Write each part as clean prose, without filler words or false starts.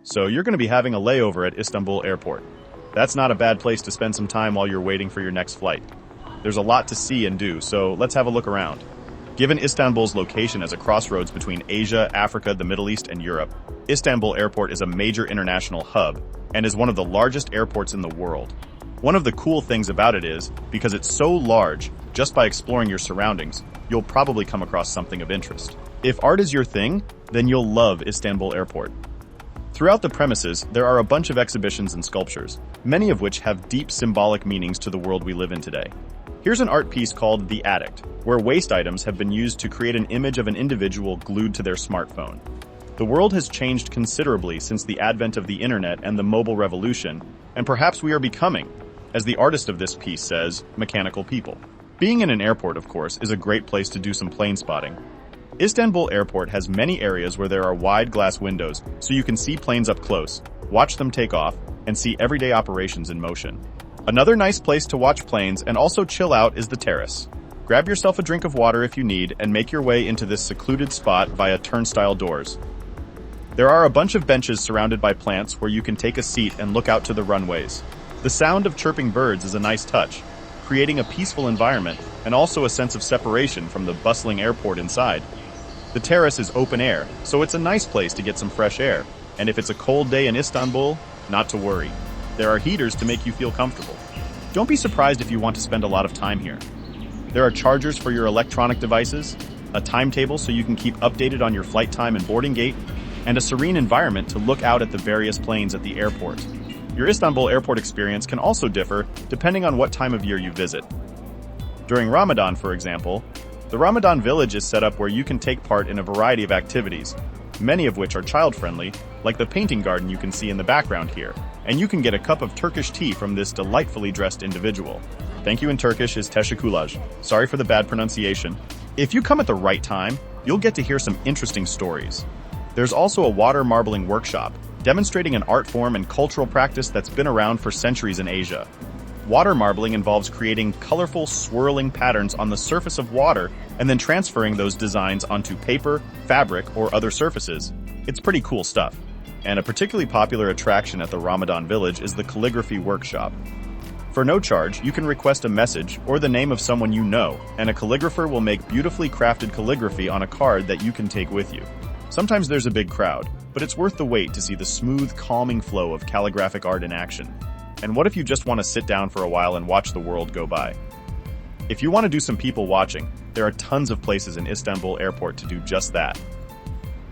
So you're going to be having a layover at Istanbul Airport. That's not a bad place to spend some time while you're waiting for your next flight. There's a lot to see and do, so let's have a look around. Given Istanbul's location as a crossroads between Asia, Africa, the Middle East, and Europe, Istanbul Airport is a major international hub and is one of the largest airports in the world. One of the cool things about it is, because it's so large, just by exploring your surroundings, you'll probably come across something of interest. If art is your thing, then you'll love Istanbul Airport. Throughout the premises, there are a bunch of exhibitions and sculptures, many of which have deep symbolic meanings to the world we live in today. Here's an art piece called The Addict, where waste items have been used to create an image of an individual glued to their smartphone. The world has changed considerably since the advent of the internet and the mobile revolution, and perhaps we are becoming, as the artist of this piece says, mechanical people. Being in an airport, of course, is a great place to do some plane spotting. Istanbul Airport has many areas where there are wide glass windows, so you can see planes up close, watch them take off, and see everyday operations in motion. Another nice place to watch planes and also chill out is the terrace. Grab yourself a drink of water if you need and make your way into this secluded spot via turnstile doors. There are a bunch of benches surrounded by plants where you can take a seat and look out to the runways. The sound of chirping birds is a nice touch, creating a peaceful environment and also a sense of separation from the bustling airport inside. The terrace is open air, so it's a nice place to get some fresh air. And if it's a cold day in Istanbul, not to worry. There are heaters to make you feel comfortable. Don't be surprised if you want to spend a lot of time here. There are chargers for your electronic devices, a timetable so you can keep updated on your flight time and boarding gate, and a serene environment to look out at the various planes at the airport. Your Istanbul Airport experience can also differ depending on what time of year you visit. During Ramadan, for example, the Ramadan Village is set up where you can take part in a variety of activities, many of which are child-friendly, like the painting garden you can see in the background here, and you can get a cup of Turkish tea from this delightfully dressed individual. Thank you in Turkish is teşekkürler. Sorry for the bad pronunciation. If you come at the right time, you'll get to hear some interesting stories. There's also a water marbling workshop, demonstrating an art form and cultural practice that's been around for centuries in Asia. Water marbling involves creating colorful, swirling patterns on the surface of water and then transferring those designs onto paper, fabric, or other surfaces. It's pretty cool stuff. And a particularly popular attraction at the Ramadan Village is the calligraphy workshop. For no charge, you can request a message or the name of someone you know, and a calligrapher will make beautifully crafted calligraphy on a card that you can take with you. Sometimes there's a big crowd, but it's worth the wait to see the smooth, calming flow of calligraphic art in action. And what if you just want to sit down for a while and watch the world go by? If you want to do some people watching, there are tons of places in Istanbul Airport to do just that.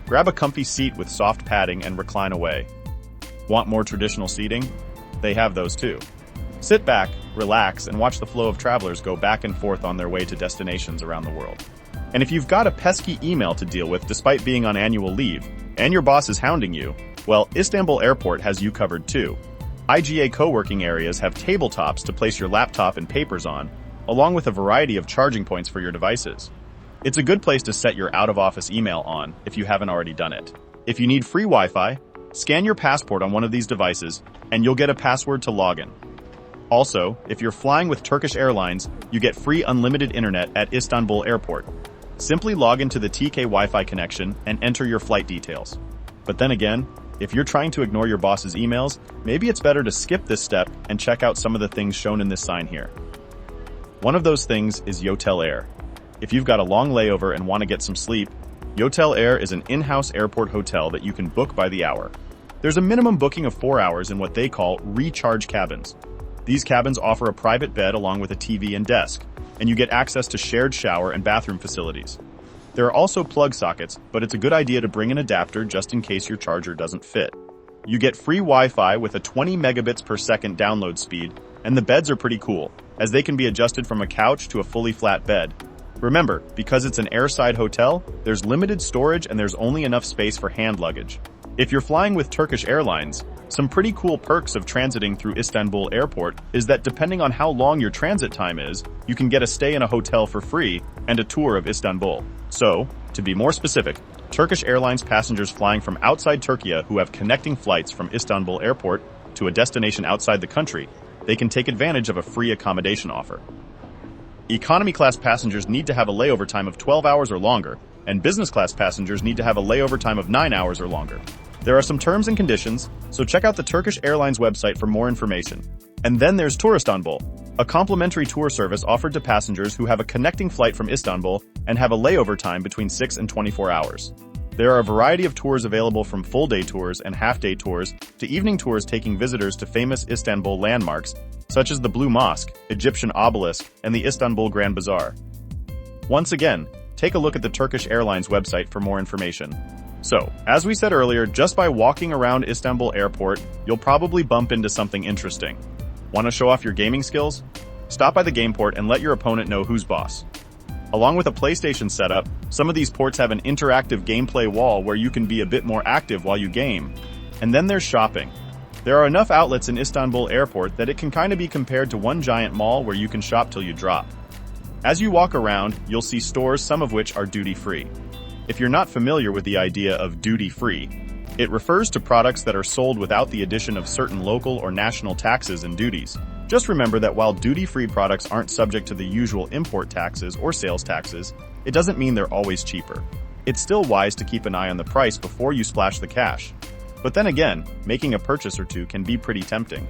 Grab a comfy seat with soft padding and recline away. Want more traditional seating? They have those too. Sit back, relax, and watch the flow of travelers go back and forth on their way to destinations around the world. And if you've got a pesky email to deal with despite being on annual leave, and your boss is hounding you, well, Istanbul Airport has you covered too. IGA co-working areas have tabletops to place your laptop and papers on, along with a variety of charging points for your devices. It's a good place to set your out-of-office email on if you haven't already done it. If you need free Wi-Fi, scan your passport on one of these devices, and you'll get a password to log in. Also, if you're flying with Turkish Airlines, you get free unlimited internet at Istanbul Airport. Simply log into the TK Wi-Fi connection and enter your flight details. But then again, if you're trying to ignore your boss's emails, maybe it's better to skip this step and check out some of the things shown in this sign here. One of those things is Yotel Air. If you've got a long layover and want to get some sleep, Yotel Air is an in-house airport hotel that you can book by the hour. There's a minimum booking of 4 hours in what they call recharge cabins. These cabins offer a private bed along with a TV and desk, and you get access to shared shower and bathroom facilities. There are also plug sockets, but it's a good idea to bring an adapter just in case your charger doesn't fit. You get free Wi-Fi with a 20 megabits per second download speed, and the beds are pretty cool, as they can be adjusted from a couch to a fully flat bed. Remember, because it's an airside hotel, there's limited storage and there's only enough space for hand luggage. If you're flying with Turkish Airlines, some pretty cool perks of transiting through Istanbul Airport is that depending on how long your transit time is, you can get a stay in a hotel for free and a tour of Istanbul. So, to be more specific, Turkish Airlines passengers flying from outside Turkey who have connecting flights from Istanbul Airport to a destination outside the country, they can take advantage of a free accommodation offer. Economy class passengers need to have a layover time of 12 hours or longer, and business class passengers need to have a layover time of 9 hours or longer. There are some terms and conditions, so check out the Turkish Airlines website for more information. And then there's Istanbul, a complimentary tour service offered to passengers who have a connecting flight from Istanbul and have a layover time between 6 and 24 hours. There are a variety of tours available from full-day tours and half-day tours to evening tours taking visitors to famous Istanbul landmarks such as the Blue Mosque, Egyptian Obelisk, and the Istanbul Grand Bazaar. Once again, take a look at the Turkish Airlines website for more information. So, as we said earlier, just by walking around Istanbul Airport, you'll probably bump into something interesting. Want to show off your gaming skills? Stop by the game port and let your opponent know who's boss. Along with a PlayStation setup, some of these ports have an interactive gameplay wall where you can be a bit more active while you game. And then there's shopping. There are enough outlets in Istanbul Airport that it can kind of be compared to one giant mall where you can shop till you drop. As you walk around, you'll see stores, some of which are duty-free. If you're not familiar with the idea of duty-free, it refers to products that are sold without the addition of certain local or national taxes and duties. Just remember that while duty-free products aren't subject to the usual import taxes or sales taxes, it doesn't mean they're always cheaper. It's still wise to keep an eye on the price before you splash the cash. But then again, making a purchase or two can be pretty tempting.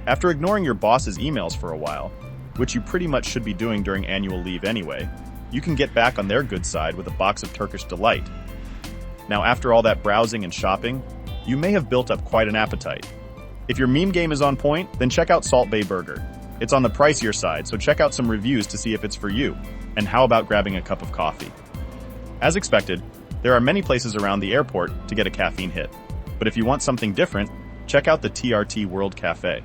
After ignoring your boss's emails for a while, which you pretty much should be doing during annual leave anyway, you can get back on their good side with a box of Turkish delight. Now, after all that browsing and shopping, you may have built up quite an appetite. If your meme game is on point, then check out Salt Bay Burger. It's on the pricier side, so check out some reviews to see if it's for you. And how about grabbing a cup of coffee? As expected, there are many places around the airport to get a caffeine hit. But if you want something different, check out the TRT World Cafe.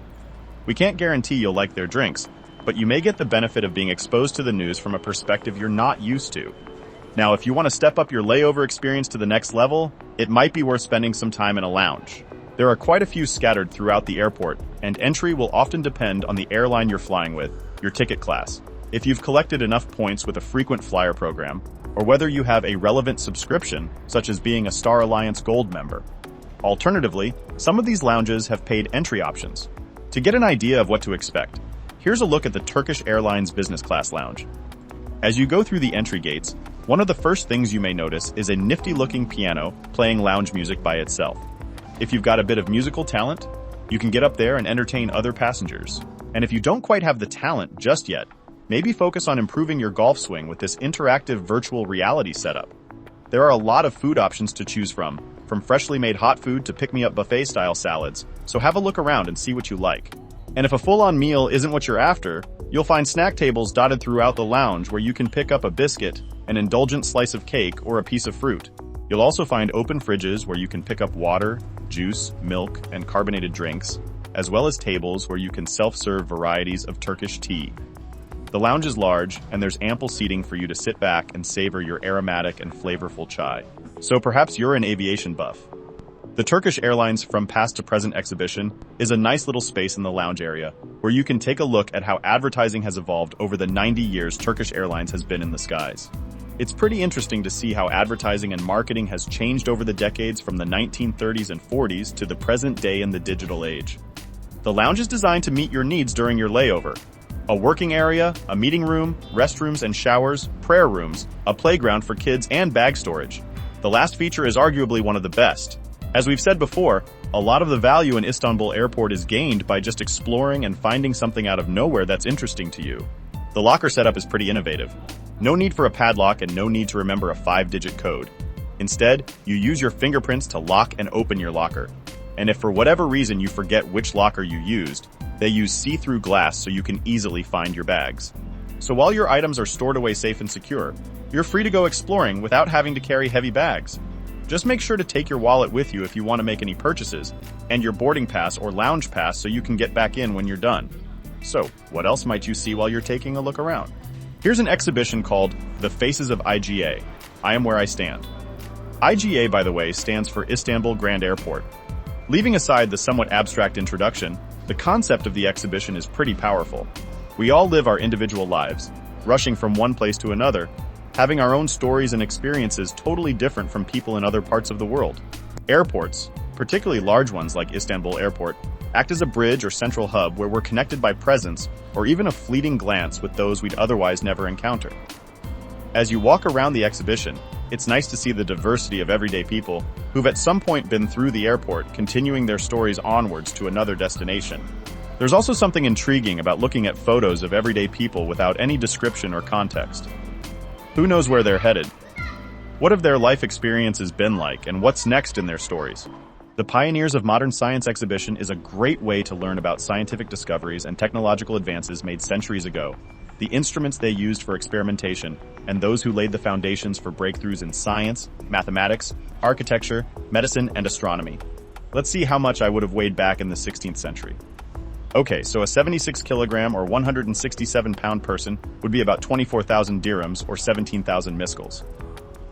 We can't guarantee you'll like their drinks, but you may get the benefit of being exposed to the news from a perspective you're not used to. Now, if you want to step up your layover experience to the next level, it might be worth spending some time in a lounge. There are quite a few scattered throughout the airport, and entry will often depend on the airline you're flying with, your ticket class, if you've collected enough points with a frequent flyer program, or whether you have a relevant subscription, such as being a Star Alliance Gold member. Alternatively, some of these lounges have paid entry options. To get an idea of what to expect, here's a look at the Turkish Airlines Business Class Lounge. As you go through the entry gates, one of the first things you may notice is a nifty-looking piano playing lounge music by itself. If you've got a bit of musical talent, you can get up there and entertain other passengers. And if you don't quite have the talent just yet, maybe focus on improving your golf swing with this interactive virtual reality setup. There are a lot of food options to choose from freshly made hot food to pick-me-up buffet-style salads, so have a look around and see what you like. And if a full-on meal isn't what you're after, you'll find snack tables dotted throughout the lounge where you can pick up a biscuit, an indulgent slice of cake, or a piece of fruit. You'll also find open fridges where you can pick up water, juice, milk, and carbonated drinks, as well as tables where you can self-serve varieties of Turkish tea. The lounge is large, and there's ample seating for you to sit back and savor your aromatic and flavorful chai. So perhaps you're an aviation buff. The Turkish Airlines From Past to Present exhibition is a nice little space in the lounge area where you can take a look at how advertising has evolved over the 90 years Turkish Airlines has been in the skies. It's pretty interesting to see how advertising and marketing has changed over the decades from the 1930s and 40s to the present day in the digital age. The lounge is designed to meet your needs during your layover. A working area, a meeting room, restrooms and showers, prayer rooms, a playground for kids, and bag storage. The last feature is arguably one of the best. As we've said before, a lot of the value in Istanbul Airport is gained by just exploring and finding something out of nowhere that's interesting to you. The locker setup is pretty innovative. No need for a padlock and no need to remember a 5-digit code. Instead, you use your fingerprints to lock and open your locker. And if for whatever reason you forget which locker you used, they use see-through glass so you can easily find your bags. So while your items are stored away safe and secure, you're free to go exploring without having to carry heavy bags. Just make sure to take your wallet with you if you want to make any purchases, and your boarding pass or lounge pass so you can get back in when you're done. So, what else might you see while you're taking a look around? Here's an exhibition called The Faces of IGA. I am where I stand. IGA, by the way, stands for Istanbul Grand Airport. Leaving aside the somewhat abstract introduction, the concept of the exhibition is pretty powerful. We all live our individual lives, rushing from one place to another, having our own stories and experiences totally different from people in other parts of the world. Airports, particularly large ones like Istanbul Airport, act as a bridge or central hub where we're connected by presence or even a fleeting glance with those we'd otherwise never encounter. As you walk around the exhibition, It's nice to see the diversity of everyday people who've at some point been through the airport, continuing their stories onwards to another destination. There's also something intriguing about looking at photos of everyday people without any description or context. Who knows where they're headed? What have their life experiences been like, and what's next in their stories? The Pioneers of Modern Science exhibition is a great way to learn about scientific discoveries and technological advances made centuries ago, the instruments they used for experimentation, and those who laid the foundations for breakthroughs in science, mathematics, architecture, medicine, and astronomy. Let's see how much I would have weighed back in the 16th century. Okay, so a 76 kilogram or 167 pound person would be about 24,000 dirhams or 17,000 miskals.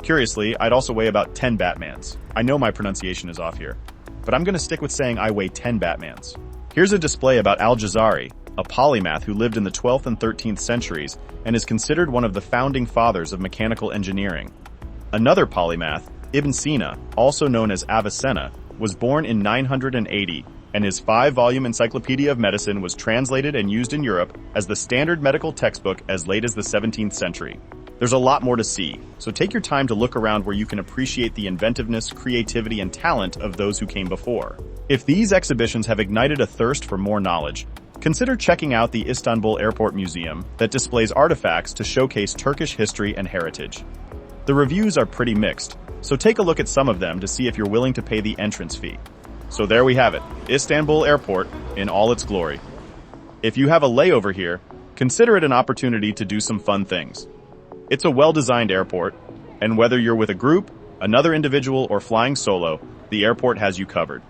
Curiously, I'd also weigh about 10 Batmans. I know my pronunciation is off here, but I'm going to stick with saying I weigh 10 Batmans. Here's a display about Al-Jazari, a polymath who lived in the 12th and 13th centuries and is considered one of the founding fathers of mechanical engineering. Another polymath, Ibn Sina, also known as Avicenna, was born in 980, and his 5-volume Encyclopedia of Medicine was translated and used in Europe as the standard medical textbook as late as the 17th century. There's a lot more to see, so take your time to look around where you can appreciate the inventiveness, creativity, and talent of those who came before. If these exhibitions have ignited a thirst for more knowledge, consider checking out the Istanbul Airport Museum that displays artifacts to showcase Turkish history and heritage. The reviews are pretty mixed, so take a look at some of them to see if you're willing to pay the entrance fee. So there we have it, Istanbul Airport in all its glory. If you have a layover here, consider it an opportunity to do some fun things. It's a well-designed airport, and whether you're with a group, another individual, or flying solo, the airport has you covered.